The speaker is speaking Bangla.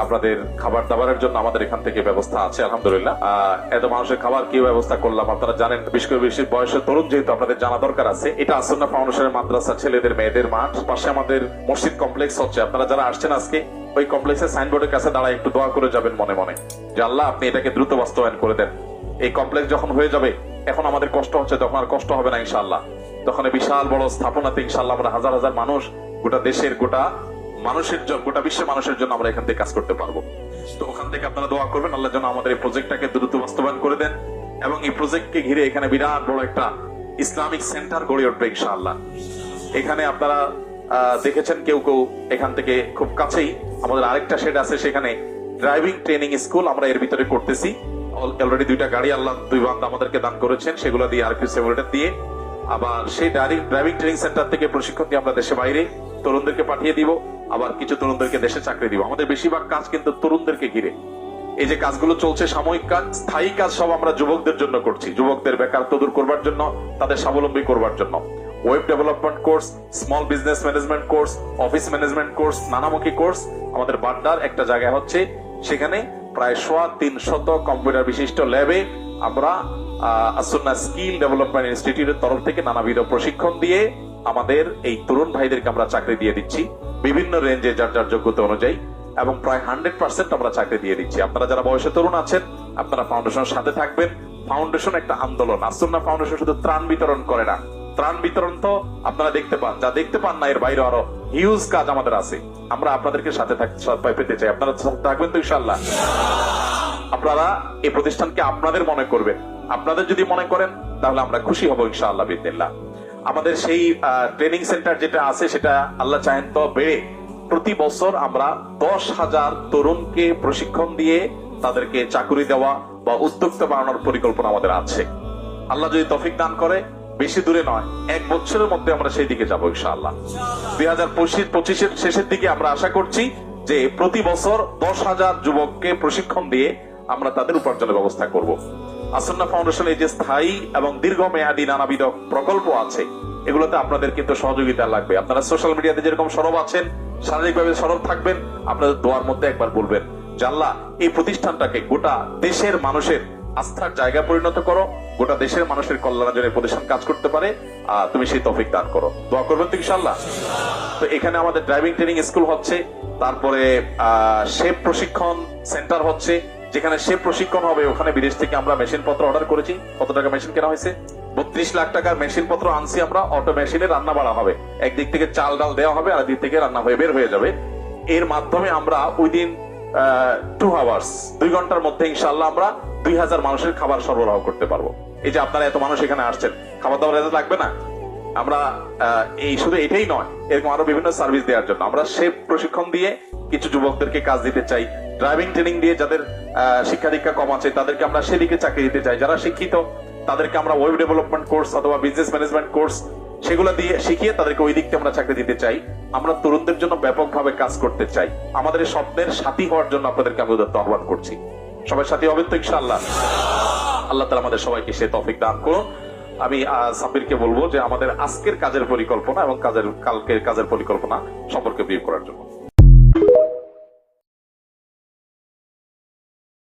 আপনাদের খাবার দাবারের জন্য আমাদের এখান থেকে ব্যবস্থা আছে আলহামদুলিল্লাহ। এত মানুষের খাবার কি ব্যবস্থা করলাম আপনারা জানেন। বিশেষ করে বেশি বয়সের তরুণ যেহেতু আপনাদের জানা দরকার আছে। এটা আসন্না ফাউন্ডেশনের মাদ্রাসা, ছেলেদের মেয়েদের মাঠ, পাশে আমাদের মসজিদ কমপ্লেক্স হচ্ছে। আপনারা যারা আসছেন আজকে ওই কমপ্লেক্সের সাইনবোর্ডের কাছে দাঁড়ায় একটু দোয়া করে যাবেন মনে মনে, যে আল্লাহ আপনি এটাকে দ্রুত বাস্তবায়ন করে দেন। এই কমপ্লেক্স যখন হয়ে যাবে, এখন আমাদের কষ্ট হচ্ছে, তখন আর কষ্ট হবে না ইনশাআল্লাহ। তখন বিশাল বড় স্থাপনাতে ইনশাআল্লাহ আমরা হাজার হাজার মানুষ, গোটা দেশের গোটা মানুষের জন্য, গোটা বিশ্বের মানুষের জন্য আমরা এখান থেকে কাজ করতে পারবো। তো ওখান থেকে আপনারা দোয়া করবেন আল্লাহ যেন আমাদের এই প্রজেক্টটাকে দ্রুত বাস্তবায়ন করে দেন, এবং এই প্রজেক্টকে ঘিরে এখানে বিরাট বড় একটা ইসলামিক সেন্টার গড়ে উঠবে ইনশাআল্লাহ। এখানে আপনারা দেখেছেন কেউ কেউ এখান থেকে খুব কাছেই আমাদের আরেকটা শেড আছে, সেখানে ড্রাইভিং ট্রেনিং স্কুল আমরা এর ভিতরে করতেছি। অলরেডি 2টা গাড়ি আল্লাহ 2 বান্দা আমাদেরকে দান করেছেন, সেগুলো দিয়ে আরপি সিমুলেটর দিয়ে আবার সেই ড্রাইভিং ট্রেনিং সেন্টার থেকে প্রশিক্ষণ দিয়ে আমরা দেশে বাইরে তরুণদেরকে পাঠিয়ে দিব, আবার কিছু তরুণদেরকে দেশে চাকরি দিব। আমাদের বেশিরভাগ কাজ কিন্তু তরুণদেরকে ঘিরে। এই যে কাজগুলো চলছে সাময়িক কাজ, স্থায়ী কাজ সব আমরা যুবকদের জন্য করছি, যুবকদের বেকারত্ব দূর করবার জন্য, তাদের স্বাবলম্বী করবার জন্য। Web development course, small business management course, office management course, নানামুখী কোর্স আমাদের বাড্ডার একটা জায়গায় হচ্ছে। সেখানে প্রায় 300 কম্পিউটার বিশিষ্ট ল্যাবে আমরা আসন্না স্কিল ডেভেলপমেন্ট ইনস্টিটিউটের তরফ থেকে নানাবিধ প্রশিক্ষণ দিয়ে আমাদের এই তরুণ ভাইদেরকে আমরা চাকরি দিয়ে দিচ্ছি বিভিন্ন রেঞ্জে, যার যার যোগ্যতা অনুযায়ী, এবং প্রায় 100% আমরা চাকরি দিয়ে দিচ্ছি। আপনারা যারা বয়সে তরুণ আছেন আপনারা ফাউন্ডেশনের সাথে থাকবেন। ফাউন্ডেশন একটা আন্দোলন। আসন্না ফাউন্ডেশন শুধু ত্রাণ বিতরণ করে না, ত্রাণ বিতরণ তো আপনারা দেখতে পান, যা দেখতে পান না এর বাইরে আরো হিউজ কাজ আমাদের আছে। আমরা আপনাদেরকে সাথে পেতে চাই, আপনারা থাকবেন তো ইনশাআল্লাহ। আপনারা এই প্রতিষ্ঠানকে আপনাদের মনে করবেন, আপনাদের যদি মনে করেন তাহলে আমরা খুশি হব ইনশাআল্লাহ বিদিনিল্লাহ। আমাদের সেই ট্রেনিং সেন্টার যেটা আছে সেটা আল্লাহ চাহেন তো বেড়ে প্রতি বছর আমরা 10,000 তরুণকে প্রশিক্ষণ দিয়ে তাদেরকে চাকরি দেওয়া বা উদ্যোক্তা বানানোর পরিকল্পনা আমাদের আছে। আল্লাহ যদি তৌফিক দান করে বেশি দূরে নয়, 1 বছরের মধ্যে আমরা সেই দিকে যাবো ইনশাআল্লাহ। 2025-এর শেষের দিকে আমরা আশা করছি যে প্রতি বছর 10,000 যুবককে প্রশিক্ষণ দিয়ে আমরা তাদের উপার্জনের ব্যবস্থা করব। আসন্না ফাউন্ডেশনের যে স্থায়ী এবং দীর্ঘমেয়াদী নানাবিধ প্রকল্প আছে এগুলোতে আপনাদের কিন্তু সহযোগিতা লাগবে। আপনারা সোশ্যাল মিডিয়াতে যেরকম সরব আছেন, শারীরিকভাবে সরব থাকবেন, আপনাদের দোয়ার মধ্যে একবার বলবেন যে আল্লাহ এই প্রতিষ্ঠানটাকে গোটা দেশের মানুষের আস্থার জায়গা পরিণত করো, গোটা দেশের মানুষের কল্যাণের জন্য প্রতিষ্ঠান কাজ করতে পারে, তুমি সেই তৌফিক দান করো। দোয়া করবেন তো ইনশাআল্লাহ। তো এখানে আমাদের ড্রাইভিং ট্রেনিং স্কুল হচ্ছে, তারপরে শেফ প্রশিক্ষণ সেন্টার হচ্ছে, যেখানে শেফ প্রশিক্ষণ হবে। ওখানে বিদেশ থেকে আমরা মেশিন পত্র অর্ডার করেছি। কত টাকা মেশিন কেনা হয়েছে? 32 লাখ টাকার মেশিন পত্র আনছি আমরা। অটো মেশিনে রান্না বাড়া হবে, একদিক থেকে চাল ডাল দেওয়া হবে, আর দিক থেকে রান্না হয়ে বের হয়ে যাবে। এর মাধ্যমে আমরা উইদিন 2 আওয়ার্স 2 ঘন্টার মধ্যে ইনশাআল্লাহ আমরা 2000 মানুষের খাবার সরবরাহ করতে পারবো। এই যে আপনারা এত মানুষ এখানে আসছেন, খাবার দাবার লাগবে না। আমরা এই শুধু এটাই নয়, এরকম আরো বিভিন্ন সার্ভিস দেওয়ার জন্য আমরা শেফ প্রশিক্ষণ দিয়ে কিছু যুবকদেরকে কাজ দিতে চাই। ড্রাইভিং ট্রেনিং দিয়ে যাদের শিক্ষা দীক্ষা কম আছে তাদেরকে আমরা সেদিকে চাকরি দিতে চাই। যারা শিক্ষিত তাদেরকে আমরা ওয়েব ডেভেলপমেন্ট কোর্স অথবা বিজনেস ম্যানেজমেন্ট কোর্স সেগুলো দিয়ে শিখিয়ে তাদেরকে ওই দিক থেকে আমরা চাকরি দিতে চাই। আমরা তরুণদের জন্য ব্যাপকভাবে কাজ করতে চাই। আমাদের এই স্বপ্নের সাথী হওয়ার জন্য আপনাদেরকে আমি আহ্বান করছি। সবাই সাথী হবেন তো ইনশাআল্লাহ। আল্লাহ তাআলা আমাদের সবাইকে সে তৌফিক দান করুন। আমি সাব্বিরকে বলবো যে আমাদের আজকের কাজের পরিকল্পনা এবং কালকের কাজের পরিকল্পনা সম্পর্কে ব্রিফ করার জন্য।